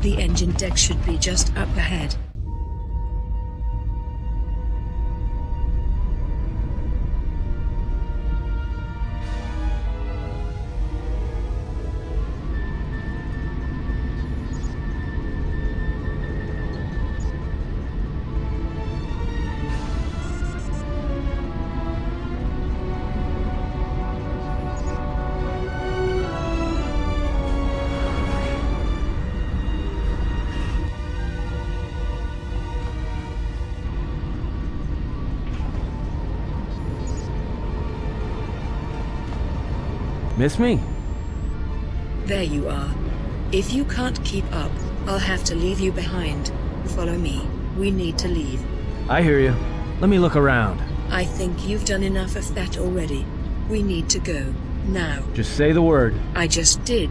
The engine deck should be just up ahead. Miss me? There you are. If you can't keep up, I'll have to leave you behind. Follow me. We need to leave. I hear you. Let me look around. I think you've done enough of that already. We need to go. Now. Just say the word. I just did.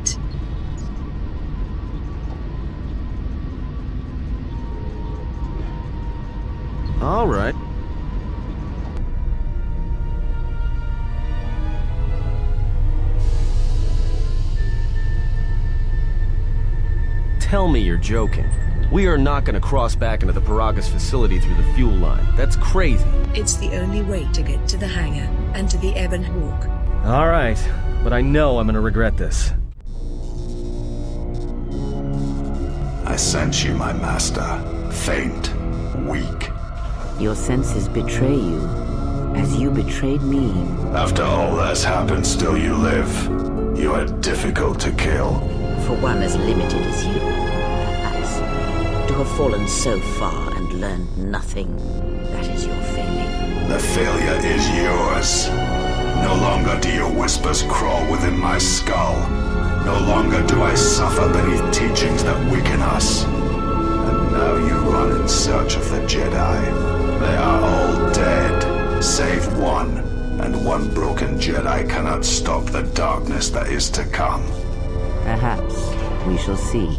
All right. Tell me you're joking. We are not going to cross back into the Paragas facility through the fuel line. That's crazy. It's the only way to get to the hangar, and to the Ebon Hawk. All right, but I know I'm going to regret this. I sense you, my master. Faint. Weak. Your senses betray you, as you betrayed me. After all that's happened, still you live. You are difficult to kill. For one as limited as you, perhaps. To have fallen so far and learned nothing, that is your failing. The failure is yours. No longer do your whispers crawl within my skull. No longer do I suffer beneath teachings that weaken us. And now you run in search of the Jedi. They are all dead, save one. And one broken Jedi cannot stop the darkness that is to come. Perhaps we shall see.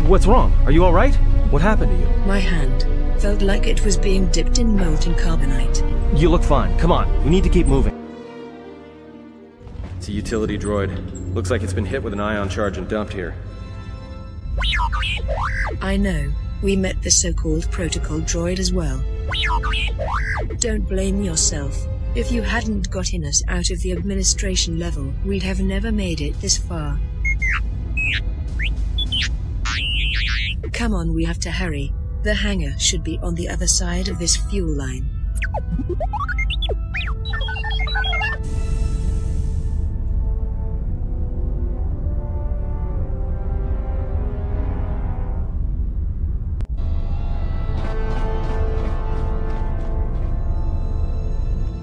What's wrong? Are you all right? What happened to you? My hand felt like it was being dipped in molten carbonite. You look fine. Come on. We need to keep moving. It's a utility droid. Looks like it's been hit with an ion charge and dumped here. I know. We met the so-called protocol droid as well. Don't blame yourself. If you hadn't gotten us out of the administration level, we'd have never made it this far. Come on, we have to hurry. The hangar should be on the other side of this fuel line.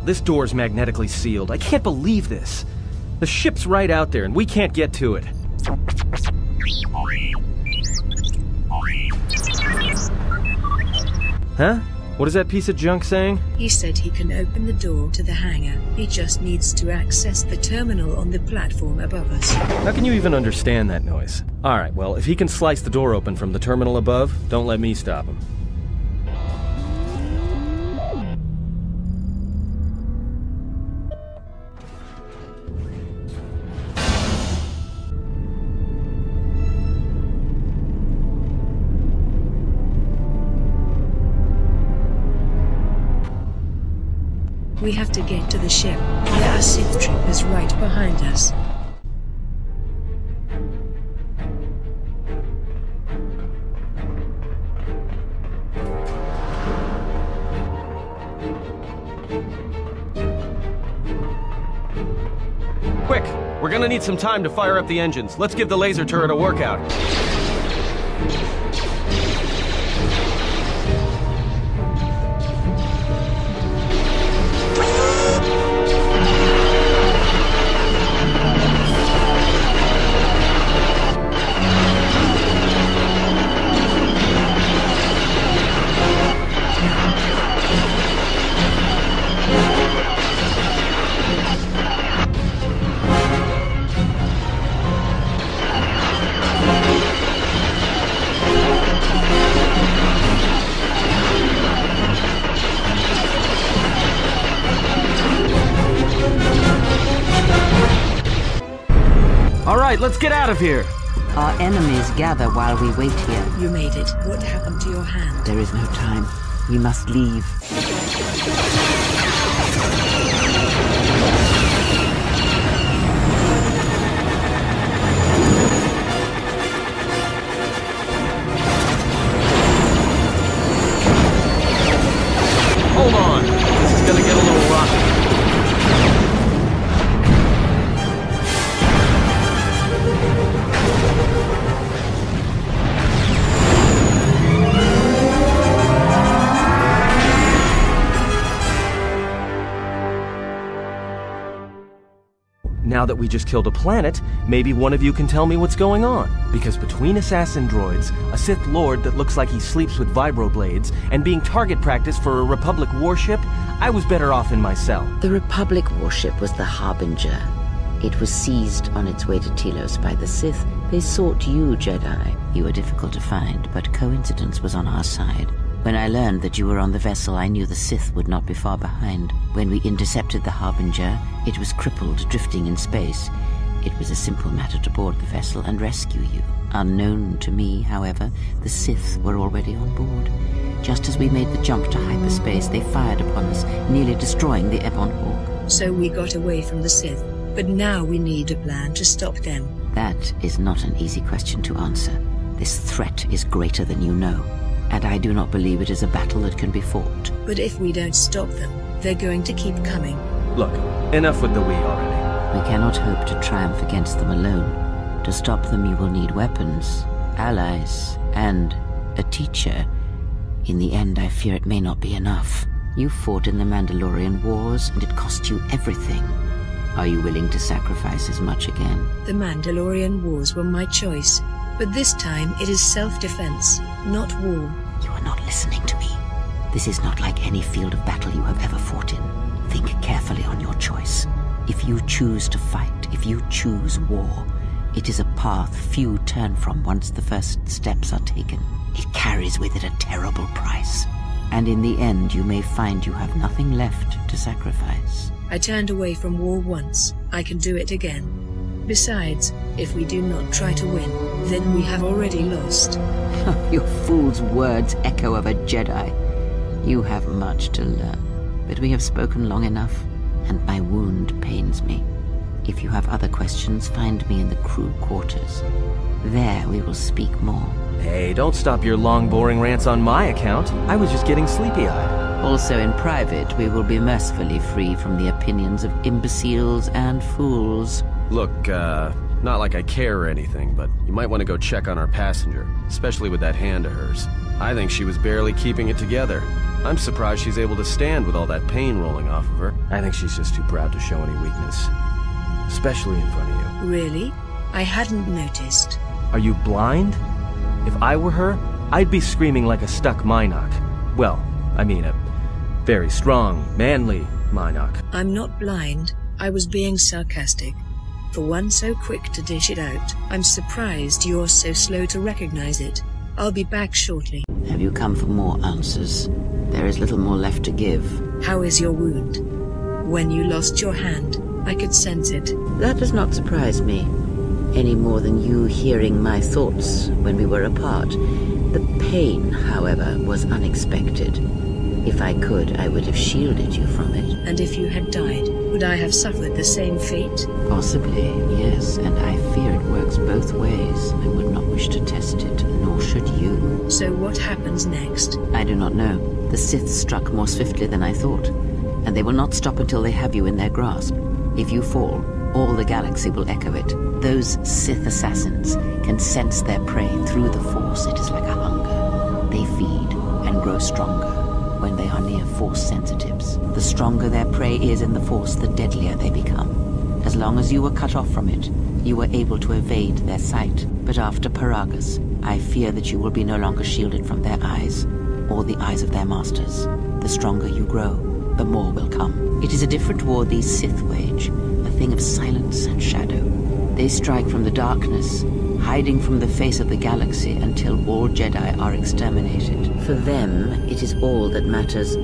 This door's magnetically sealed. I can't believe this. The ship's right out there and we can't get to it. Huh? What is that piece of junk saying? He said he can open the door to the hangar. He just needs to access the terminal on the platform above us. How can you even understand that noise? Alright, well, if he can slice the door open from the terminal above, don't let me stop him. We have to get to the ship. There are Sith troopers right behind us. Quick! We're gonna need some time to fire up the engines. Let's give the laser turret a workout. right, let's get out of here. Our enemies gather while we wait here. You made it. What happened to your hand? There is no time. We must leave. Hold on. This is gonna get a little rocky. Now that we just killed a planet, maybe one of you can tell me what's going on. Because between assassin droids, a Sith Lord that looks like he sleeps with vibroblades, and being target practice for a Republic warship, I was better off in my cell. The Republic warship was the Harbinger. It was seized on its way to Telos by the Sith. They sought you, Jedi. You were difficult to find, but coincidence was on our side. When I learned that you were on the vessel, I knew the Sith would not be far behind. When we intercepted the Harbinger, it was crippled, drifting in space. It was a simple matter to board the vessel and rescue you. Unknown to me, however, the Sith were already on board. Just as we made the jump to hyperspace, they fired upon us, nearly destroying the Ebon Hawk. So we got away from the Sith, but now we need a plan to stop them. That is not an easy question to answer. This threat is greater than you know, and I do not believe it is a battle that can be fought. But if we don't stop them, they're going to keep coming. Look, enough with the we already. We cannot hope to triumph against them alone. To stop them, you will need weapons, allies, and a teacher. In the end, I fear it may not be enough. You fought in the Mandalorian Wars, and it cost you everything. Are you willing to sacrifice as much again? The Mandalorian Wars were my choice, but this time it is self-defense, not war. You are not listening to me. This is not like any field of battle you have ever fought in. Think carefully on your choice. If you choose to fight, if you choose war, it is a path few turn from once the first steps are taken. It carries with it a terrible price. And in the end, you may find you have nothing left to sacrifice. I turned away from war once. I can do it again. Besides, if we do not try to win, then we have already lost. Your fool's words echo of a Jedi. You have much to learn, but we have spoken long enough, and my wound pains me. If you have other questions, find me in the crew quarters. There we will speak more. Hey, don't stop your long, boring rants on my account. I was just getting sleepy-eyed. Also in private, we will be mercifully free from the opinions of imbeciles and fools. Look, not like I care or anything, but you might want to go check on our passenger, especially with that hand of hers. I think she was barely keeping it together. I'm surprised she's able to stand with all that pain rolling off of her. I think she's just too proud to show any weakness. Especially in front of you. Really? I hadn't noticed. Are you blind? If I were her, I'd be screaming like a stuck Mynock. Well, I mean a very strong, manly Mynock. I'm not blind. I was being sarcastic. For one so quick to dish it out, I'm surprised you're so slow to recognize it. I'll be back shortly. Have you come for more answers? There is little more left to give. How is your wound? When you lost your hand, I could sense it. That does not surprise me, any more than you hearing my thoughts when we were apart. The pain, however, was unexpected. If I could, I would have shielded you from it. And if you had died, would I have suffered the same fate? Possibly, yes, and I fear it works both ways. I would not wish to test it, nor should you. So what happens next? I do not know. The Sith struck more swiftly than I thought, and they will not stop until they have you in their grasp. If you fall, all the galaxy will echo it. Those Sith assassins can sense their prey through the Force. It is like a hunger. They feed and grow stronger when they are near Force sensitives. The stronger their prey is in the Force, the deadlier they become. As long as you were cut off from it, you were able to evade their sight. But after Paragus, I fear that you will be no longer shielded from their eyes, or the eyes of their masters. The stronger you grow, the more will come. It is a different war these Sith wage, a thing of silence and shadow. They strike from the darkness, hiding from the face of the galaxy until all Jedi are exterminated. For them, it is all that matters,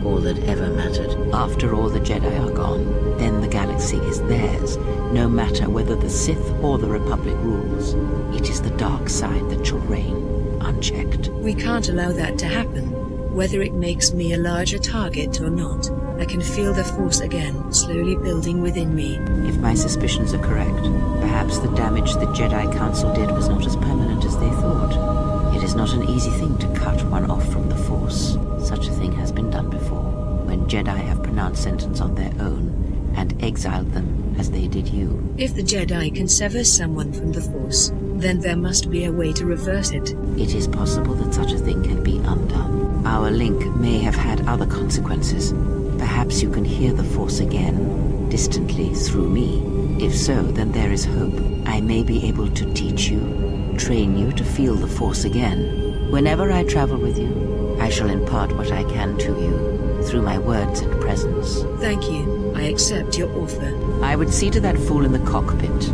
all that ever mattered. After all the Jedi are gone, then the galaxy is theirs, No matter whether the Sith or the Republic rules, it is the dark side that shall reign, unchecked. We can't allow that to happen. Whether it makes me a larger target or not, I can feel the Force again, slowly building within me. If my suspicions are correct, perhaps the damage the Jedi Council did was not as permanent as they thought. It is not an easy thing to cut one off from the Force. Such a thing has been done before, when Jedi have pronounced sentence on their own and exiled them as they did you. If the Jedi can sever someone from the Force, then there must be a way to reverse it. It is possible that such a thing can be undone. Our link may have had other consequences. Perhaps you can hear the Force again, distantly through me. If so, then there is hope. I may be able to teach you, train you to feel the Force again. Whenever I travel with you, I shall impart what I can to you, through my words and presence. Thank you. I accept your offer. I would see to that fool in the cockpit,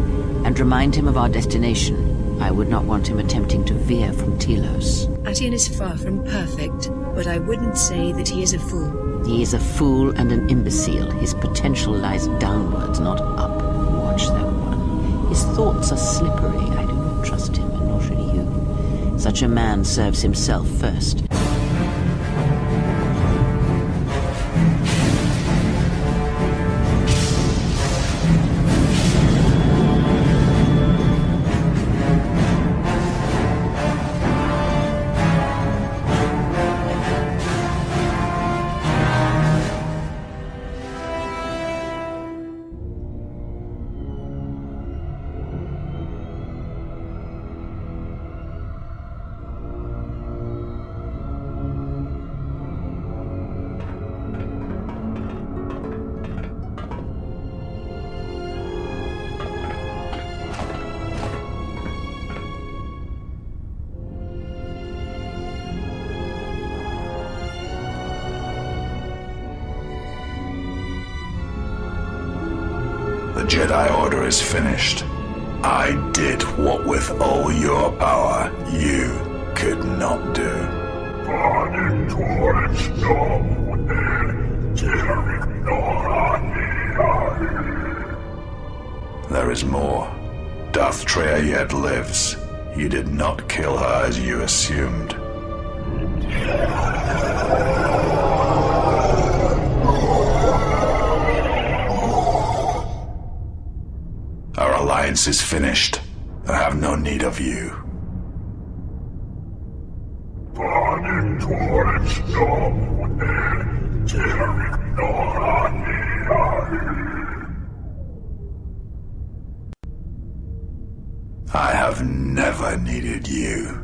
and remind him of our destination. I would not want him attempting to veer from Telos. Attian is far from perfect, but I wouldn't say that he is a fool. He is a fool and an imbecile. His potential lies downwards, not up. Watch that one. His thoughts are slippery. I do not trust him, and nor should you. Such a man serves himself first. The Jedi Order is finished. I did what with all your power you could not do. There is more. Darth Treya yet lives. You did not kill her as you assumed. Our alliance is finished. I have no need of you. I have never needed you.